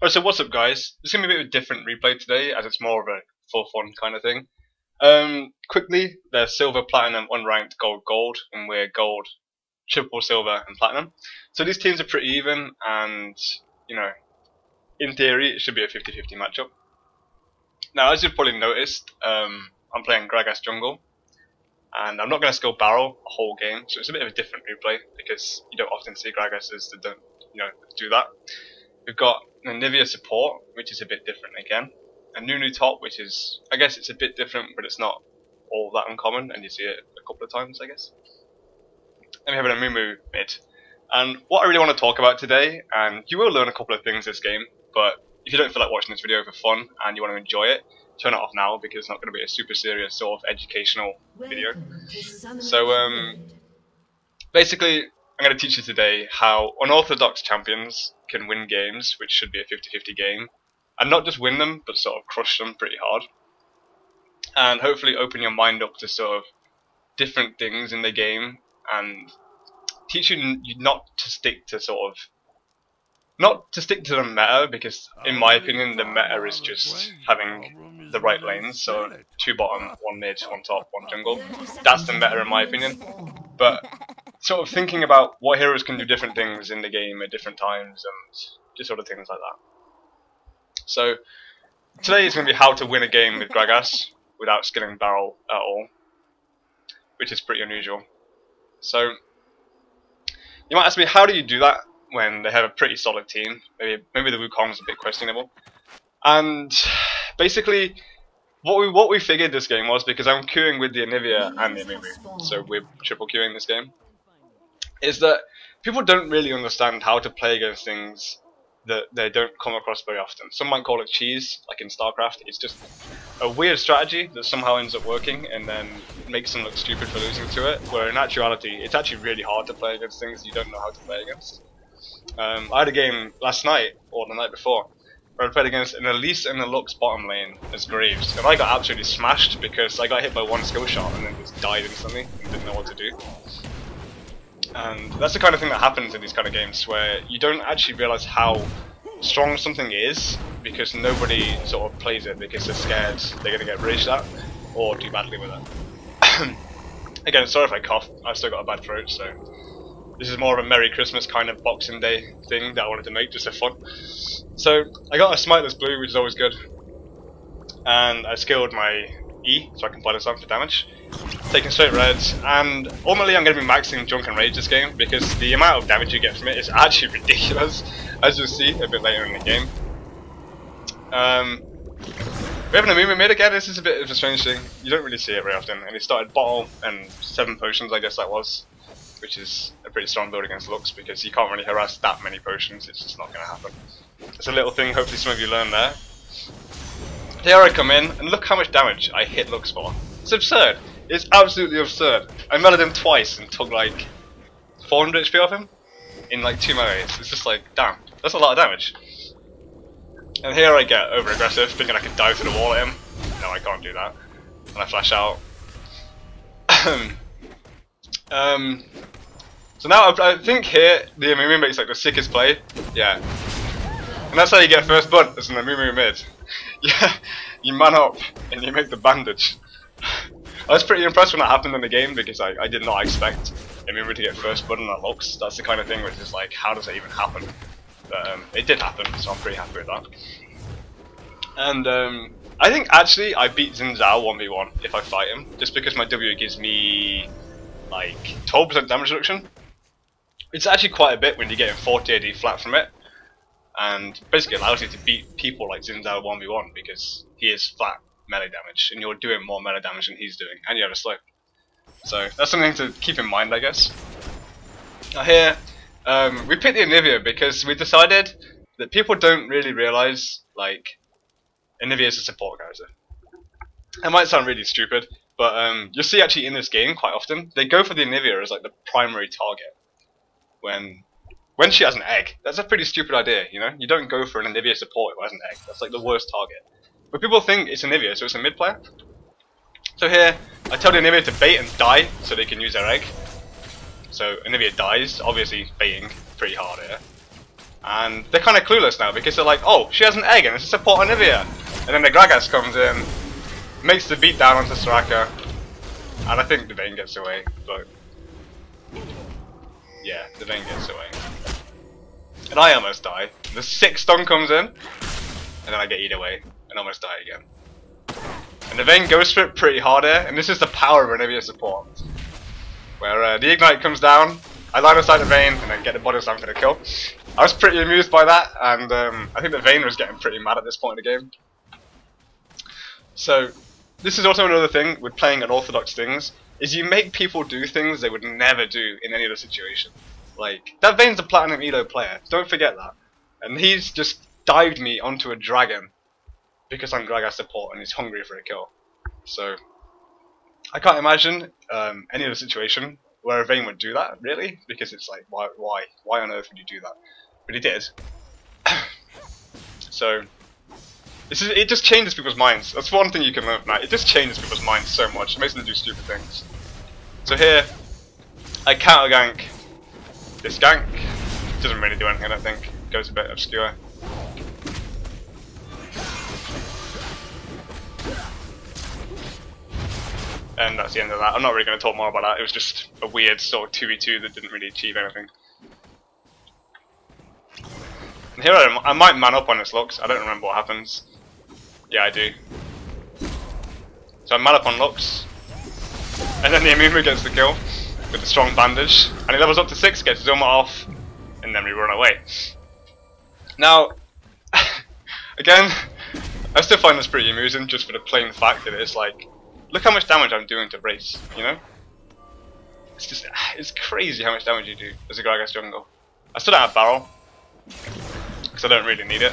Alright, so what's up guys? It's going to be a bit of a different replay today as it's more of a full fun kind of thing. Quickly, there's silver, platinum, unranked, gold, gold, and we're gold, triple, silver, and platinum. So these teams are pretty even, and, you know, in theory, it should be a 50-50 matchup. Now, as you've probably noticed, I'm playing Gragas jungle, and I'm not going to skill barrel a whole game, so it's a bit of a different replay, because you don't often see Gragases that don't, do that. We've got an Nivea support, which is a bit different again. A Nunu top, which is, I guess it's a bit different, but it's not all that uncommon, and you see it a couple of times, I guess. Then we have an Amumu mid. And what I really want to talk about today, and you will learn a couple of things this game, but if you don't feel like watching this video for fun, and you want to enjoy it, turn it off now, because it's not going to be a super serious sort of educational video. So, basically, I'm going to teach you today how unorthodox champions can win games, which should be a 50-50 game, and not just win them, but sort of crush them pretty hard. And hopefully open your mind up to sort of different things in the game, and teach you not to stick to the meta, because in my opinion the meta is just having the right lanes, so 2 bottom, 1 mid, 1 top, 1 jungle. That's the meta in my opinion. But sort of thinking about what heroes can do different things in the game at different times and just sort of things like that. So today is going to be how to win a game with Gragas without skilling barrel at all, which is pretty unusual. So you might ask me, how do you do that when they have a pretty solid team? Maybe the Wukong's a bit questionable. And basically, what we figured this game was, because I'm queuing with the Nivea and the Amumu, so we're triple queuing this game, is that people don't really understand how to play against things that they don't come across very often. Some might call it cheese, like in StarCraft. It's just a weird strategy that somehow ends up working and then makes them look stupid for losing to it, where in actuality it's actually really hard to play against things you don't know how to play against. I had a game last night, or the night before, where I played against an Elise and a Lux bottom lane as Graves, and I got absolutely smashed because I got hit by 1 skill shot and then just died instantly and didn't know what to do. And that's the kind of thing that happens in these kind of games, where you don't actually realise how strong something is because nobody sort of plays it because they're scared they're going to get raged at or do badly with it. Again, sorry if I cough, I've still got a bad throat, so this is more of a Merry Christmas kind of Boxing Day thing that I wanted to make just for fun. So I got a Smiteless Blue, which is always good, and I skilled my E so I can apply this on for damage, taking straight reds, and ultimately I'm going to be maxing Junk and Rage this game because the amount of damage you get from it is actually ridiculous, as you'll see a bit later in the game. We have an Amumu mid again. This is a bit of a strange thing, you don't really see it very often, and he started bottle and 7 potions, I guess that was, which is a pretty strong build against Lux because you can't really harass that many potions, it's just not going to happen. It's a little thing, hopefully some of you learn there. Here I come in, and look how much damage I hit Lux for. It's absurd. It's absolutely absurd. I melded him twice and took like 400 HP off him in like 2 melees. It's just like, damn, that's a lot of damage. And here I get over aggressive, thinking I can dive through the wall at him. No, I can't do that. And I flash out. So now I think here the Amumu makes like the sickest play. Yeah. And that's how you get first blood as an Amumu mid. Yeah, you man up and you make the bandage. I was pretty impressed when that happened in the game because I did not expect Amumu to get first blood on that Lux. That's the kind of thing which is like, how does that even happen? But it did happen, so I'm pretty happy with that. And I think actually I beat Xin Zhao 1v1 if I fight him, just because my W gives me like 12% damage reduction. It's actually quite a bit when you're getting 40 AD flat from it, and basically allows you to beat people like Xin Zhao 1v1 because he is flat melee damage and you're doing more melee damage than he's doing, and you have a slope. So that's something to keep in mind, I guess. Now here, we picked the Nivea because we decided that people don't really realise like Nivea is a support character. It might sound really stupid, but you'll see actually in this game quite often they go for the Nivea as like the primary target when she has an egg. That's a pretty stupid idea, you know? You don't go for an Nivea support who has an egg. That's like the worst target. But people think it's a Nivea, so it's a mid player. So here, I tell the Nivea to bait and die so they can use their egg. So Nivea dies, obviously baiting pretty hard here. And they're kind of clueless now because they're like, oh, she has an egg and it's a support on Nivea. And then the Gragas comes in, makes the beat down onto Soraka, and I think the Vayne gets away, but yeah, the Vayne gets away. And I almost die. The 6th stun comes in, and then I get eat away, and almost die again. And the Vayne goes for it pretty hard here, and this is the power of an Nivea support. Where the Ignite comes down, I line aside the Vayne, and then get the body slam for the kill. I was pretty amused by that, and I think the Vayne was getting pretty mad at this point in the game. So, this is also another thing with playing unorthodox things, is you make people do things they would never do in any other situation. Like, that Vayne's a Platinum Elo player, don't forget that. And he's just dived me onto a dragon, because I'm Gragas support and he's hungry for a kill. So, I can't imagine any other situation where a Vayne would do that, really, because it's like, why on earth would you do that? But he did. So, it just changes people's minds. That's one thing you can learn from that. It just changes people's minds so much. It makes them do stupid things. So here, I counter gank this gank. Doesn't really do anything, I don't think. Goes a bit obscure. And that's the end of that. I'm not really going to talk more about that. It was just a weird sort of 2v2 that didn't really achieve anything. And here I might man up on this Lux. I don't remember what happens. Yeah, I do. So I man up on Lux. And then the Amumu gets the kill with the strong bandage. And he levels up to 6, gets his armor off, and then we run away. Now, again, I still find this pretty amusing just for the plain fact that it's like, look how much damage I'm doing to Brace, you know? It's just, it's crazy how much damage you do as a Gragas jungle. I still don't have Barrel, because I don't really need it.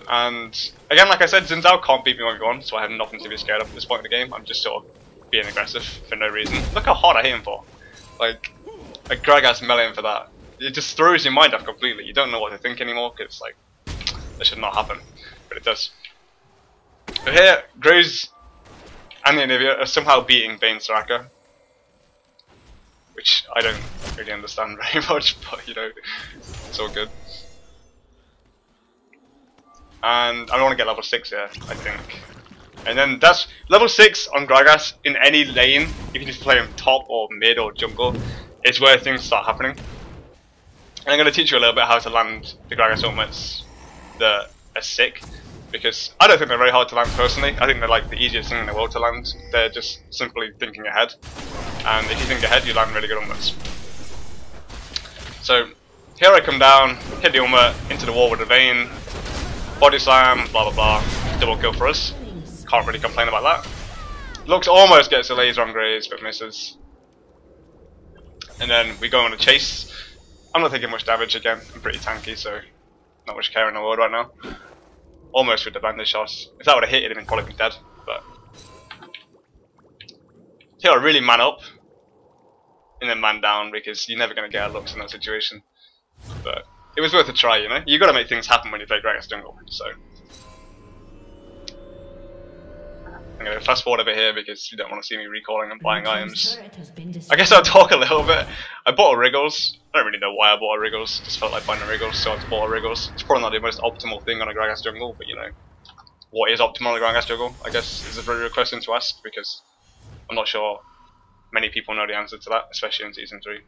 And again, like I said, Xin Zhao can't beat me 1v1, so I have nothing to be scared of at this point in the game. I'm just sort of being aggressive for no reason. Look how hard I hit him for. Like, a Gragas meleeing for that. It just throws your mind off completely. You don't know what to think anymore, because it's like, that should not happen. But it does. But here, Graves and the Anivia are somehow beating Vayne Soraka, which I don't really understand very much, but you know, it's all good. And I want to get level 6 here, I think. And then that's level 6 on Gragas in any lane, if you just play him top or mid or jungle, is where things start happening. And I'm going to teach you a little bit how to land the Gragas ultimates that are sick. Because I don't think they're very hard to land personally. I think they're like the easiest thing in the world to land. They're just simply thinking ahead. And if you think ahead, you land really good ultimates. So, here I come down, hit the ultimate, into the wall with the Vayne, body slam, blah blah blah, double kill for us. Can't really complain about that. Lux almost gets a laser on Graves, but misses. And then we go on a chase. I'm not taking much damage again, I'm pretty tanky, so not much care in the world right now. Almost with the bandage shots. If that would have hit, he'd have probably been dead. But here I really man up, and then man down, because you're never going to get a Lux in that situation. But it was worth a try, you know? You got to make things happen when you play Gragas jungle. So I'm going to fast forward a bit here because you don't want to see me recalling and buying items. I guess I'll talk a little bit. I bought a Wriggles. I don't really know why I bought a Wriggles. Just felt like buying a Wriggles, so I just bought a Wriggles. It's probably not the most optimal thing on a Gragas jungle, but you know, what is optimal on a Gragas jungle, I guess, is a very good question to ask, because I'm not sure many people know the answer to that, especially in Season 3.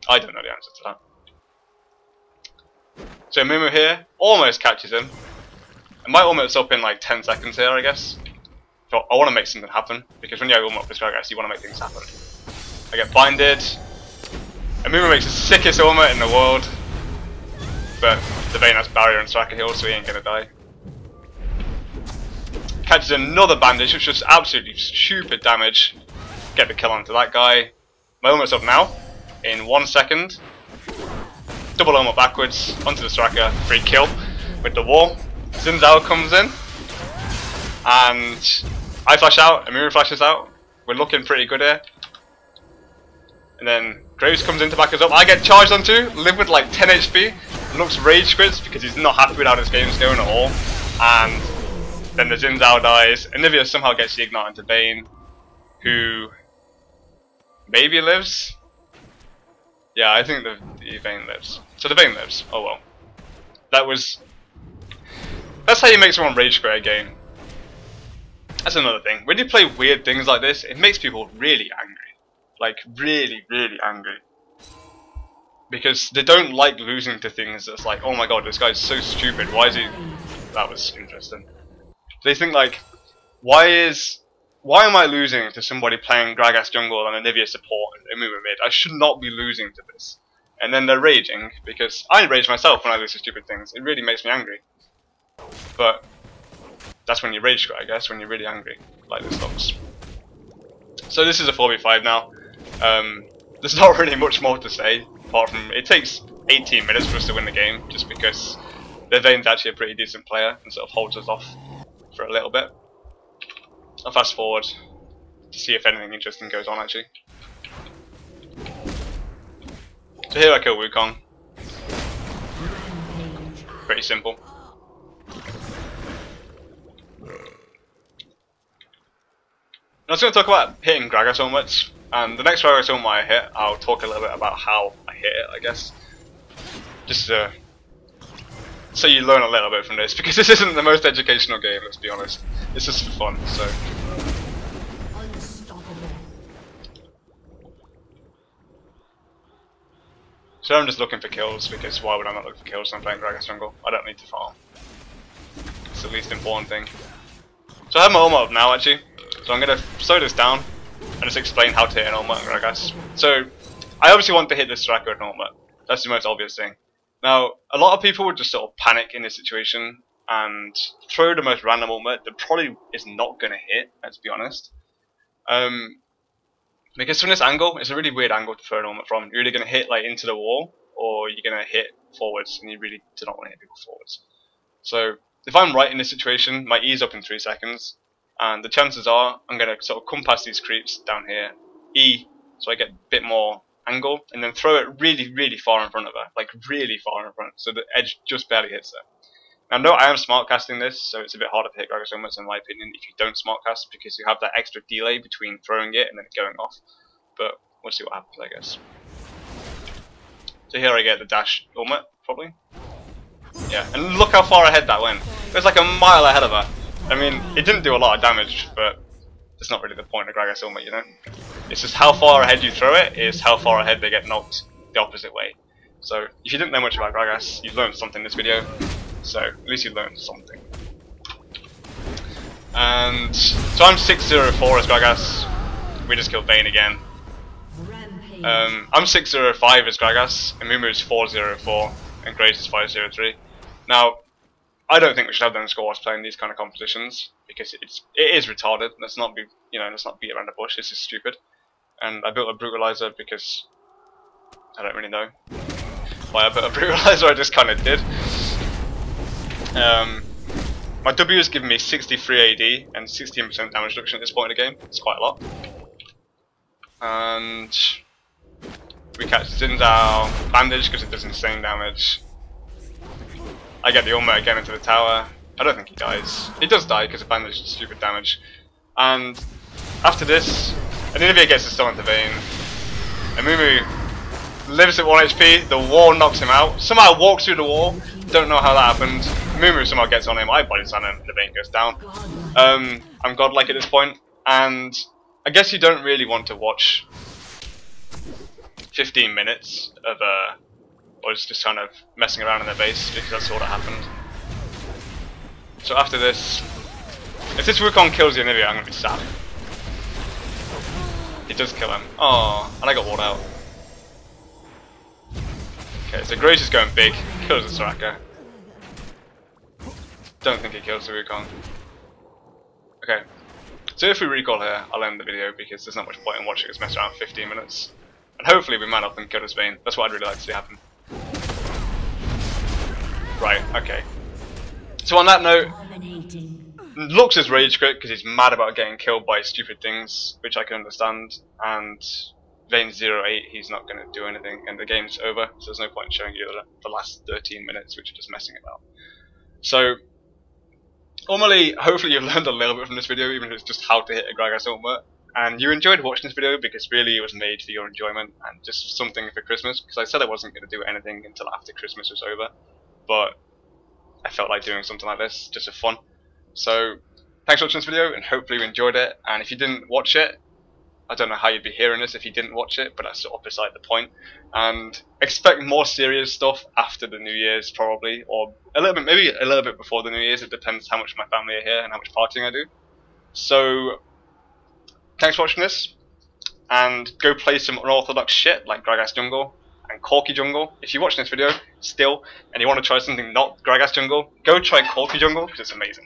I don't know the answer to that. So Mumu here almost catches him. And my ultimate's up in like 10 seconds here, I guess. So I want to make something happen, because when you ultimate this Gragas, you want to make things happen. I get binded. And Mumu makes the sickest ultimate in the world. But the Vayne has barrier and Soraka heal, so he ain't gonna die. Catches another bandage, which is absolutely stupid damage. Get the kill onto that guy. My ultimate's up now, in 1 second. Double ultimate backwards, onto the Soraka, free kill with the wall. Xin Zhao comes in, and I flash out, and Mumu flashes out. We're looking pretty good here. And then Graves comes in to back us up. I get charged onto, live with like 10 HP. Looks rage quits because he's not happy with how this game's going at all. And then the Xin Zhao dies. Anivia somehow gets the ignite into Vayne, who maybe lives? Yeah, I think the Vayne lives. So the Vayne lives. Oh well. That's how you make someone rage quit a game. That's another thing. When you play weird things like this, it makes people really angry. Like, really, really angry. Because they don't like losing to things that's like, oh my god, this guy's so stupid, why is he... That was interesting. They think like, why am I losing to somebody playing Gragas jungle and a Nivea support and a Rumiah mid? I should not be losing to this. And then they're raging, because I rage myself when I lose to stupid things. It really makes me angry. But that's when you rage quit, I guess, when you're really angry, like this looks. So this is a 4v5 now. There's not really much more to say, apart from it takes 18 minutes for us to win the game, just because Vane's actually a pretty decent player and sort of holds us off for a little bit. I'll fast forward to see if anything interesting goes on actually. So here I kill Wukong. Pretty simple. I was going to talk about hitting Gragas so much, and the next Gragas I hit, I'll talk a little bit about how I hit it, I guess. Just so you learn a little bit from this, because this isn't the most educational game, let's be honest. It's just for fun, so. So I'm just looking for kills, because why would I not look for kills when I'm playing Gragas jungle? I don't need to farm. It's the least important thing. So I have my ultimate up now actually. So I'm going to slow this down and just explain how to hit an ultimate on Gragas. So I obviously want to hit this tracker with an ultimate. That's the most obvious thing. Now, a lot of people would just sort of panic in this situation and throw the most random ultimate that probably is not going to hit, let's be honest. Because from this angle, it's a really weird angle to throw an ultimate from. You're either going to hit like into the wall, or you're going to hit forwards, and you really do not want to hit people forwards. So if I'm right in this situation, my E's up in 3 seconds, and the chances are I'm going to sort of come past these creeps down here, E, so I get a bit more angle, and then throw it really, really far in front of her, like really far in front, so the edge just barely hits her. Now, no, I am smart casting this, so it's a bit harder to hit Gragas ultimates in my opinion if you don't smart cast, because you have that extra delay between throwing it and then going off. But we'll see what happens, I guess. So here I get the dash ultimate, probably. Yeah, and look how far ahead that went. It was like a mile ahead of her. I mean, it didn't do a lot of damage, but that's not really the point of Gragas ultimate, you know? It's just how far ahead you throw it is how far ahead they get knocked the opposite way. So if you didn't know much about Gragas, you learned something in this video. So at least you learned something. And so I'm 604 as Gragas. We just killed Vayne again. I'm 605 as Gragas, and Mumu is 404, and Grace is 503. Now, I don't think we should have them scores playing these kind of competitions, because it is retarded. Let's not be, let's not beat around the bush. This is stupid. And I built a brutalizer because I don't really know why I built a brutalizer. I just kind of did. My W has given me 63 AD and 16% damage reduction at this point in the game. It's quite a lot. And we catch Zinzao, bandage because it does insane damage. I get the ultimate again into the tower. I don't think he dies. He does die because of bandage and stupid damage. And after this, Anivia gets the stun into Vayne. And Mumu lives at 1 HP, the wall knocks him out. Somehow walks through the wall, don't know how that happened. Mumu somehow gets on him, I body slam him, and the Vayne goes down. I'm godlike at this point, and I guess you don't really want to watch 15 minutes of us just kind of messing around in their base, because that's all that happened. So after this, if this Wukong kills the Anivia, I'm going to be sad. He does kill him. Oh, and I got walled out. Okay, so Grace is going big, kills the Soraka. Don't think he kills the Wukong. Okay, so if we recall here, I'll end the video because there's not much point in watching us mess around for 15 minutes. And hopefully we man up and kill this Vayne. That's what I'd really like to see happen. Right, okay. So on that note, Lux is rage quit because he's mad about getting killed by stupid things, which I can understand, and Vayne's 0-8, he's not going to do anything, and the game's over, so there's no point in showing you the last 13 minutes, which are just messing about. So, normally, hopefully you've learned a little bit from this video, even if it's just how to hit a Gragas ultimate, and you enjoyed watching this video because really it was made for your enjoyment, and just something for Christmas, because I said I wasn't going to do anything until after Christmas was over, but I felt like doing something like this just for fun. So thanks for watching this video, and hopefully you enjoyed it. And if you didn't watch it, I don't know how you'd be hearing this if you didn't watch it, but that's sort of beside the point. And expect more serious stuff after the New Year's, probably, or a little bit, maybe a little bit before the New Year's. It depends how much my family are here and how much partying I do. So thanks for watching this, and go play some unorthodox shit like Gragas Jungle and Corky Jungle. If you're watching this video still and you want to try something not Gragas Jungle, go try Corky Jungle because it's amazing.